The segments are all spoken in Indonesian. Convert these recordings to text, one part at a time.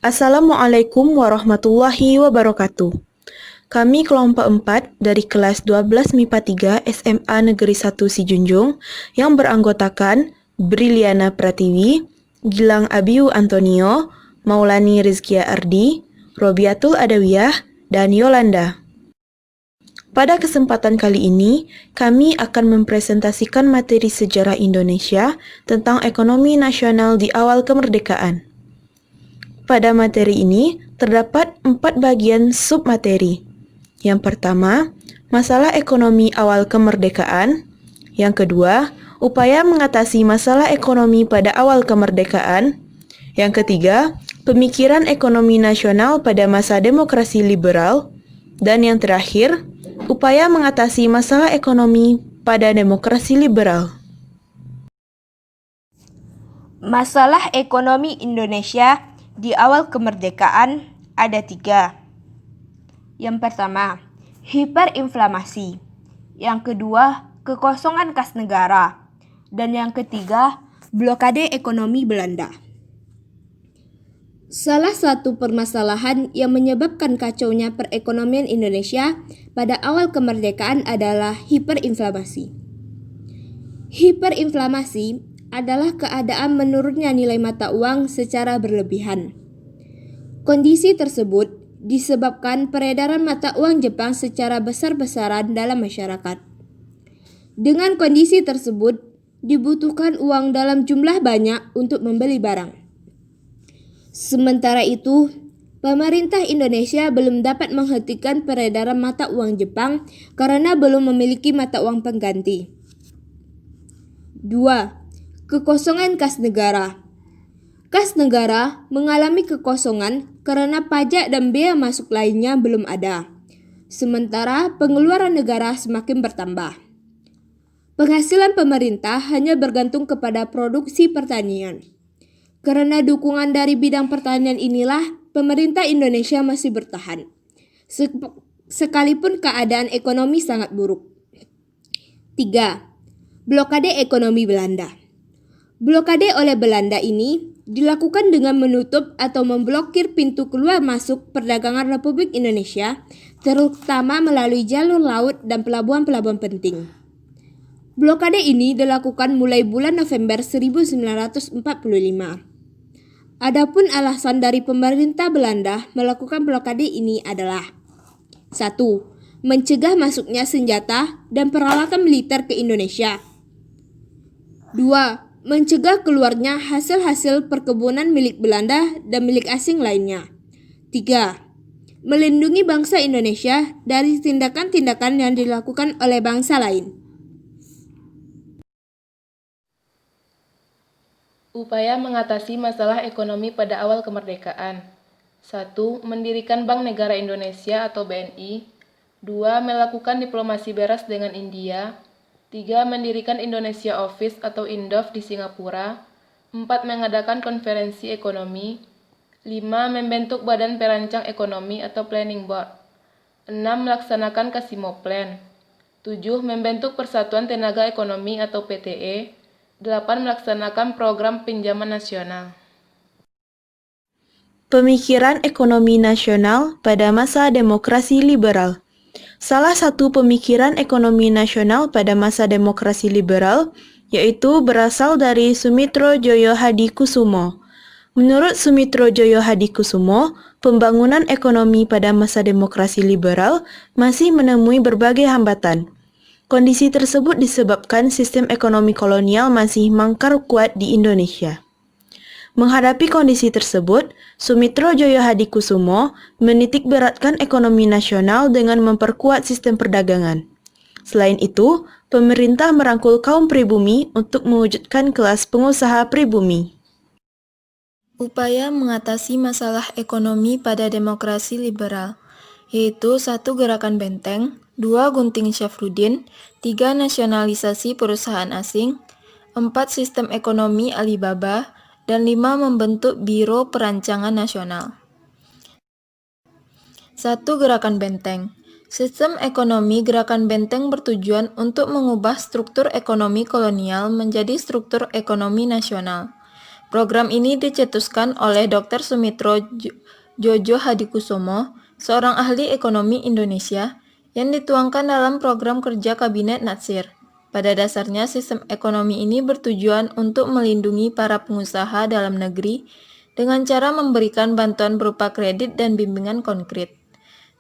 Assalamualaikum warahmatullahi wabarakatuh. Kami kelompok 4 dari kelas 12 MIPA 3 SMA Negeri 1 Sijunjung yang beranggotakan Briliana Pratiwi, Gilang Abiu Antonio, Maulani Rizkia Ardi, Robiatul Adawiyah, dan Yolanda. Pada kesempatan kali ini, kami akan mempresentasikan materi sejarah Indonesia tentang ekonomi nasional di awal kemerdekaan. Pada materi ini, terdapat 4 bagian submateri. Yang pertama, masalah ekonomi awal kemerdekaan. Yang kedua, upaya mengatasi masalah ekonomi pada awal kemerdekaan. Yang ketiga, pemikiran ekonomi nasional pada masa demokrasi liberal. Dan yang terakhir, upaya mengatasi masalah ekonomi pada demokrasi liberal. Masalah ekonomi Indonesia di awal kemerdekaan ada 3. Yang pertama, hiperinflamasi. Yang kedua, kekosongan kas negara. Dan yang ketiga, blokade ekonomi Belanda. Salah satu permasalahan yang menyebabkan kacaunya perekonomian Indonesia pada awal kemerdekaan adalah hiperinflamasi. Hiperinflamasi adalah keadaan menurunnya nilai mata uang secara berlebihan. Kondisi tersebut disebabkan peredaran mata uang Jepang secara besar-besaran dalam masyarakat. Dengan kondisi tersebut, dibutuhkan uang dalam jumlah banyak untuk membeli barang. Sementara itu, pemerintah Indonesia belum dapat menghentikan peredaran mata uang Jepang karena belum memiliki mata uang pengganti. 2. Kekosongan kas negara. Kas negara mengalami kekosongan karena pajak dan bea masuk lainnya belum ada. Sementara pengeluaran negara semakin bertambah. Penghasilan pemerintah hanya bergantung kepada produksi pertanian. Karena dukungan dari bidang pertanian inilah pemerintah Indonesia masih bertahan, sekalipun keadaan ekonomi sangat buruk. 3. Blokade ekonomi Belanda. Blokade oleh Belanda ini dilakukan dengan menutup atau memblokir pintu keluar masuk perdagangan Republik Indonesia, terutama melalui jalur laut dan pelabuhan-pelabuhan penting. Blokade ini dilakukan mulai bulan November 1945. Adapun alasan dari pemerintah Belanda melakukan blokade ini adalah 1. Mencegah masuknya senjata dan peralatan militer ke Indonesia. 2. Mencegah keluarnya hasil-hasil perkebunan milik Belanda dan milik asing lainnya. 3. Melindungi bangsa Indonesia dari tindakan-tindakan yang dilakukan oleh bangsa lain. Upaya mengatasi masalah ekonomi pada awal kemerdekaan. 1. Mendirikan Bank Negara Indonesia atau BNI. 2. Melakukan diplomasi beras dengan India. 3. Mendirikan Indonesia Office atau Indof di Singapura. 4. Mengadakan konferensi ekonomi. 5. Membentuk Badan Perancang Ekonomi atau Planning Board. 6. Melaksanakan Kasimo Plan. 7. Membentuk Persatuan Tenaga Ekonomi atau PTE. 8. Melaksanakan program pinjaman nasional. Pemikiran ekonomi nasional pada masa demokrasi liberal. Salah satu pemikiran ekonomi nasional pada masa demokrasi liberal yaitu berasal dari Sumitro Joyo Hadikusumo. Menurut Sumitro Joyo Hadikusumo, pembangunan ekonomi pada masa demokrasi liberal masih menemui berbagai hambatan. Kondisi tersebut disebabkan sistem ekonomi kolonial masih mangkar kuat di Indonesia. Menghadapi kondisi tersebut, Sumitro Joyo Hadikusumo menitik beratkan ekonomi nasional dengan memperkuat sistem perdagangan. Selain itu, pemerintah merangkul kaum pribumi untuk mewujudkan kelas pengusaha pribumi. Upaya mengatasi masalah ekonomi pada demokrasi liberal, yaitu 1. Gerakan Benteng, 2. Gunting Syafruddin, 3. Nasionalisasi perusahaan asing, 4. Sistem ekonomi Alibaba, dan 5. Membentuk Biro Perancangan Nasional. 1. Gerakan Benteng. Sistem ekonomi Gerakan Benteng bertujuan untuk mengubah struktur ekonomi kolonial menjadi struktur ekonomi nasional. Program ini dicetuskan oleh Dr. Sumitro Jojo Hadikusumo, seorang ahli ekonomi Indonesia, yang dituangkan dalam program kerja Kabinet Natsir. Pada dasarnya, sistem ekonomi ini bertujuan untuk melindungi para pengusaha dalam negeri dengan cara memberikan bantuan berupa kredit dan bimbingan konkret.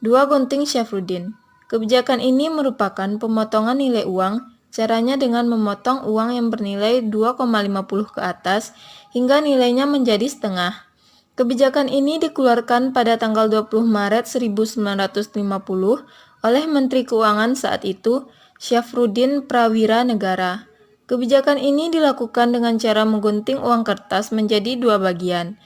2. Gunting Syafruddin. Kebijakan ini merupakan pemotongan nilai uang, caranya dengan memotong uang yang bernilai 2,50 ke atas hingga nilainya menjadi setengah. Kebijakan ini dikeluarkan pada tanggal 20 Maret 1950 oleh Menteri Keuangan saat itu, Syafruddin Prawira Negara. Kebijakan ini dilakukan dengan cara menggunting uang kertas menjadi dua bagian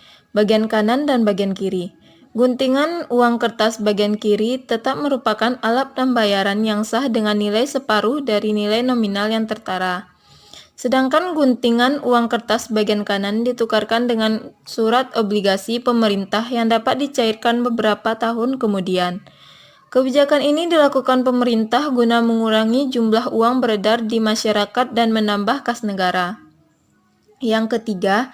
kanan dan bagian kiri. Guntingan uang kertas bagian kiri tetap merupakan alat pembayaran yang sah dengan nilai separuh dari nilai nominal yang tertara. Sedangkan guntingan uang kertas bagian kanan ditukarkan dengan surat obligasi pemerintah yang dapat dicairkan beberapa tahun kemudian. Kebijakan ini dilakukan pemerintah guna mengurangi jumlah uang beredar di masyarakat dan menambah kas negara. Yang ketiga,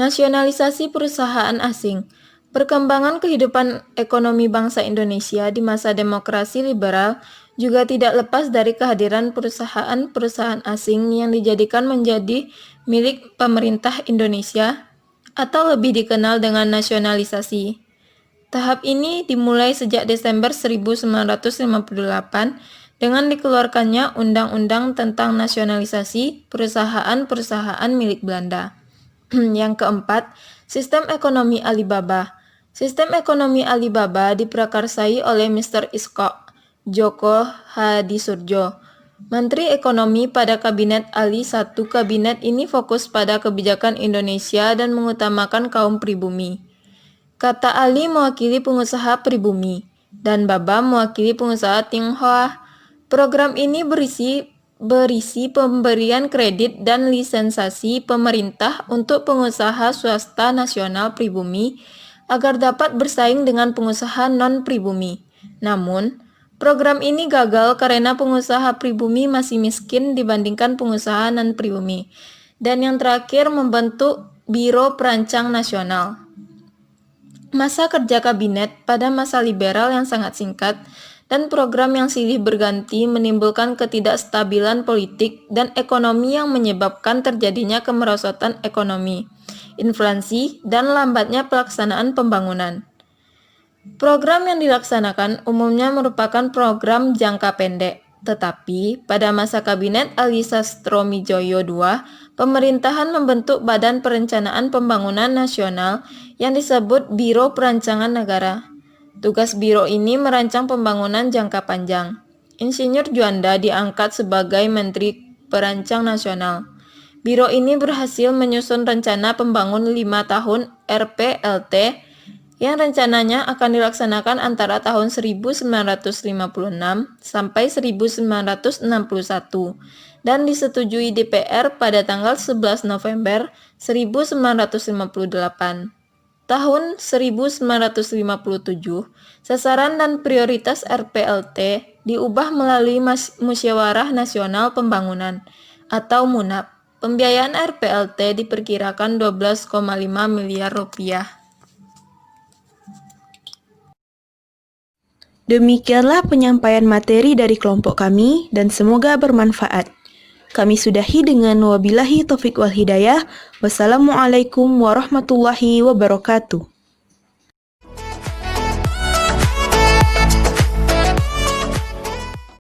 nasionalisasi perusahaan asing. Perkembangan kehidupan ekonomi bangsa Indonesia di masa demokrasi liberal juga tidak lepas dari kehadiran perusahaan-perusahaan asing yang dijadikan menjadi milik pemerintah Indonesia atau lebih dikenal dengan nasionalisasi. Tahap ini dimulai sejak Desember 1958 dengan dikeluarkannya Undang-Undang tentang Nasionalisasi Perusahaan-Perusahaan milik Belanda. Yang keempat, sistem ekonomi Alibaba. Sistem ekonomi Alibaba diprakarsai oleh Mr. Iskok Joko Hadisurjo, Menteri Ekonomi pada Kabinet Ali I. Kabinet ini fokus pada kebijakan Indonesia dan mengutamakan kaum pribumi. Kata Ali mewakili pengusaha pribumi, dan Baba mewakili pengusaha Tionghoa. Program ini berisi pemberian kredit dan lisensasi pemerintah untuk pengusaha swasta nasional pribumi agar dapat bersaing dengan pengusaha non-pribumi. Namun, program ini gagal karena pengusaha pribumi masih miskin dibandingkan pengusaha non-pribumi. Dan yang terakhir, membentuk Biro Perancang Nasional. Masa kerja kabinet pada masa liberal yang sangat singkat dan program yang silih berganti menimbulkan ketidakstabilan politik dan ekonomi yang menyebabkan terjadinya kemerosotan ekonomi, inflasi, dan lambatnya pelaksanaan pembangunan. Program yang dilaksanakan umumnya merupakan program jangka pendek, tetapi pada masa kabinet Ali Sastromijoyo II, pemerintahan membentuk Badan Perencanaan Pembangunan Nasional yang disebut Biro Perancangan Negara. Tugas biro ini merancang pembangunan jangka panjang. Insinyur Juanda diangkat sebagai Menteri Perancang Nasional. Biro ini berhasil menyusun rencana pembangun 5 tahun RPLT yang rencananya akan dilaksanakan antara tahun 1956 sampai 1961 dan disetujui DPR pada tanggal 11 November 1958. Tahun 1957, sasaran dan prioritas RPLT diubah melalui Musyawarah Nasional Pembangunan atau MUNAP. Pembiayaan RPLT diperkirakan 12,5 miliar rupiah. Demikianlah penyampaian materi dari kelompok kami dan semoga bermanfaat. Kami sudahi dengan wabillahi taufiq wal hidayah. Wassalamualaikum warahmatullahi wabarakatuh.